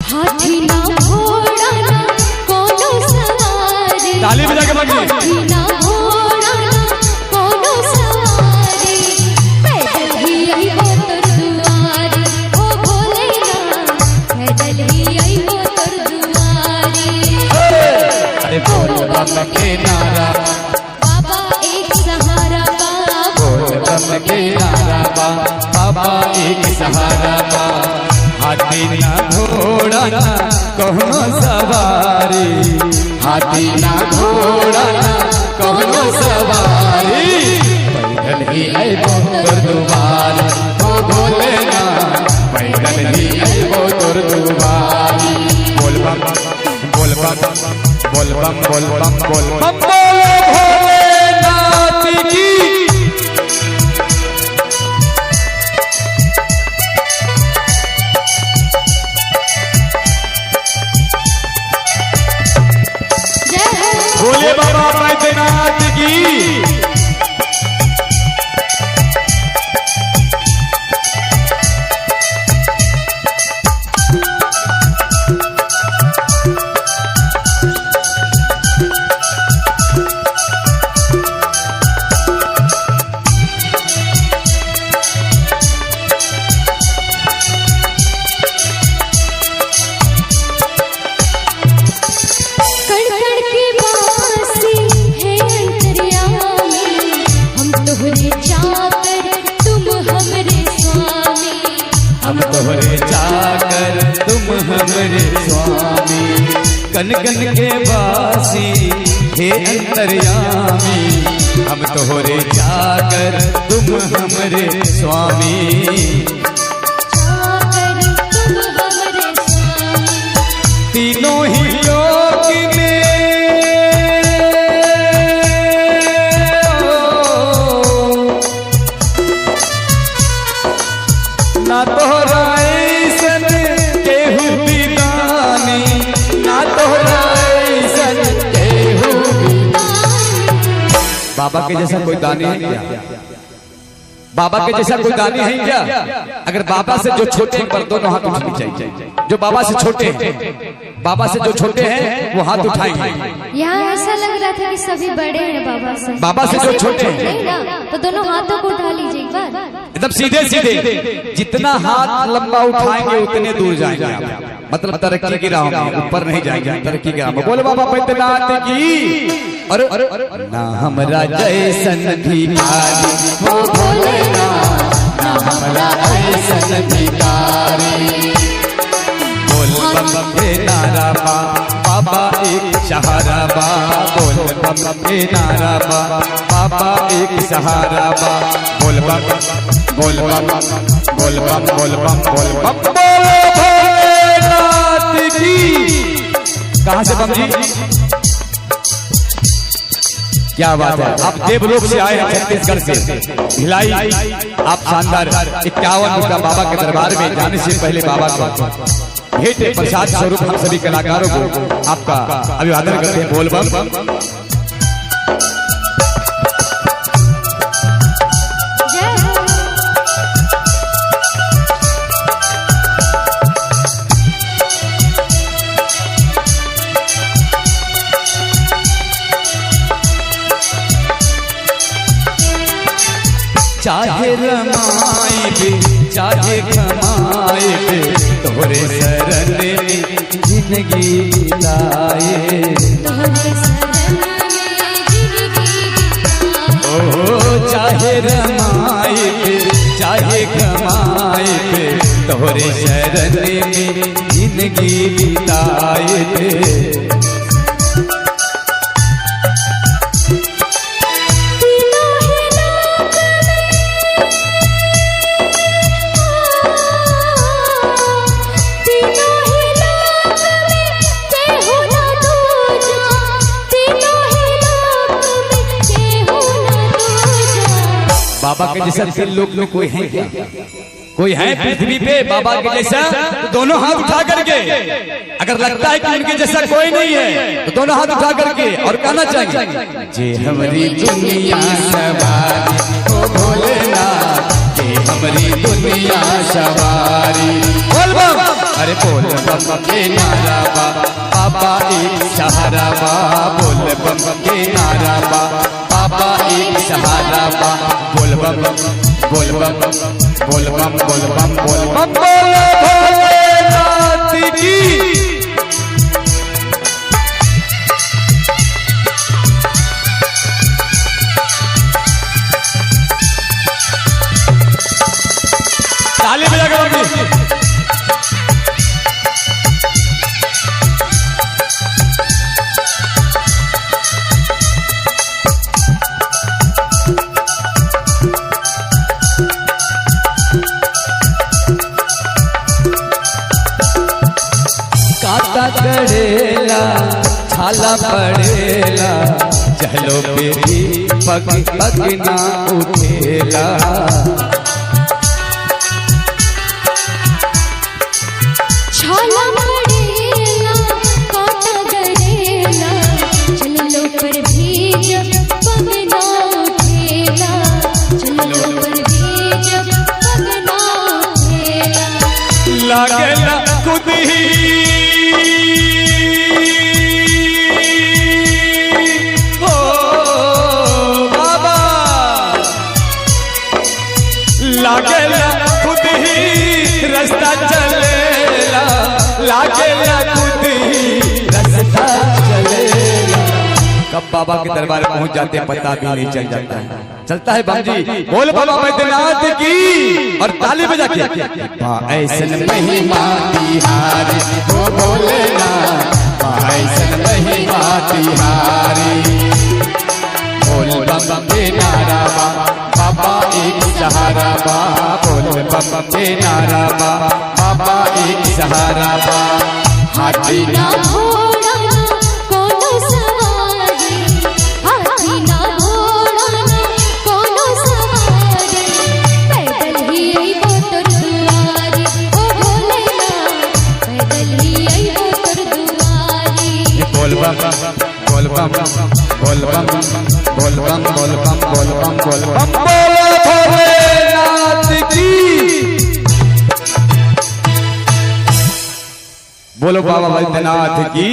हाथी ना घोड़ा ना कोनो सवारी, ताली बजा के बाकी हाथी ना घोड़ा ना कोनो सवारी, पैदल ही आई वो तोर दुआरी, ओ भोलेनाथ पैदल ही आई वो तोर दुआरी। अरे बोल बम के नारा बाबा एक सहारा बा, बोल बम के नारा बा, बाबा एक सहारा बा। हाथी ना घोड़ा ना कोनो सवारी, हाथी ना घोड़ा ना कोनो सवारी, पैदल ही आई वो तोर दुआरी, ओ भोलेनाथ पैदल ही आई वो तोर दुआरी। बोल बम बोल बम बोल बम बोल बम बोल बम बोलो भोलेनाथ की। भोले बाबा बैद्यनाथ की। हम तोहरे चाकर तुम हमरे स्वामी, कन कन के वासी हे अंतर्यामी, हम तोहरे चाकर तुम हमरे स्वामी, तीनों ही लोक में ना तोहरा ऐसन केहू दीवानी, ना तोहरा ऐसन केहू दीवानी। बाबा के जैसा कोई दानी है क्या? बाबा के जैसा कोई दानी है क्या? अगर बाबा से जो छोटे हैं पर दोनों हाथ उठाने चाहिए। जो बाबा से छोटे हैं, बाबा से जो छोटे हैं वो हाथ उठाएंगे। यहाँ ऐसा लग रहा था कि सभी बड़े हैं बाबा से। बाबा से जो छोटे हैं तो दोनों हाथों को उठा लीजिए एक बार, एकदम सीधे सीधे। जितना हाथ लंबा उठाएंगे उतने दूर जाएंगे आप। मतलब तरक्की की राह में, ऊपर नहीं जाएंगे, तरक्की की राह में। बोलो बाबा बैद्यनाथ की। अरे ना हमरा जैसन भिखारी हो भोलेनाथ, ना हमरा ऐसन भिखारी। बोल बम के नारा बा, बाबा एक सहारा बा, बोल बम के नारा बा, बाबा एक सहारा बा। बोल बम बोल बम बोल बम बोल बम बोल बम बोलो भोलेनाथ की। कहाँ से बम जी? क्या बात है, आप देवलोक से आए हैं, छत्तीसगढ़ से भिलाई। आप शानदार 51 का बाबा के दरबार में जाने से पहले बाबा को भेंट प्रसाद स्वरूप हम सभी कलाकारों को आपका अभिवादन करते हैं। बोल बम चाहे रमाए भी चाहे खमाए भी, तोरे शरण में जिंदगी बिताए। ओ चाहे रमाए भी चाहे खमाए भी, तोरे शरण में जिंदगी बिताए। बाबा के जैसा दिल लोक में कोई है क्या? कोई है पृथ्वी पे बाबा के जैसा? तो दोनों हाथ उठा करके, अगर लगता है कि उनके जैसा कोई नहीं है तो दोनों हाथ उठा करके और कहना चाहिए, जे हमारी दुनिया सवारी ओ भोलेनाथ, जे हमारी दुनिया सवारी। बोल बम अरे बोल बम के नारा बा बाबा एक सहारा बा बोल बम के नारा बा बाबा एक सहारा बा बोल बम बोल बम बोल बम बोल बम बोल बम बोल भोलेनाथ की ताली बजा के मम्मी काटा करेला छाला पड़ेला चहलो पे भी पग पग ना उठेला छाला पड़ेला काटा गरेला चलो पर भी जब पग ना उठेला चलो पर भी जब पग ना उठेला लागेला खुद ही हो बाबा लागेला खुद ही रास्ता चलेला लागेला खुद ही रास्ता चलेला कब बाबा के दरबार पहुंच जाते हैं पता भी नहीं चल जाता है चलता है बाबूजी बोल बाबा बैद्यनाथ की और ताली बजा के ऐसन महिमा तिहारी हो भोलेनाथ ऐसन महिमा तिहारी बोल बम के नारा बा बाबा एक सहारा बा बोल बम के नारा बा बाबा एक सहारा बा हाथी ना घोड़ा कोनो सवारी हाथी ना घोड़ा कोनो सवारी पैदल ही अइबो तोर दुआरी ओ भोलेनाथ पैदल ही अइबो तोर दुआरी बोल बम बोल बम बोल बम बोल बम बोल बम बोल बम बोल बम बोलो भोलेनाथ की बोलो बाबा बैद्यनाथ की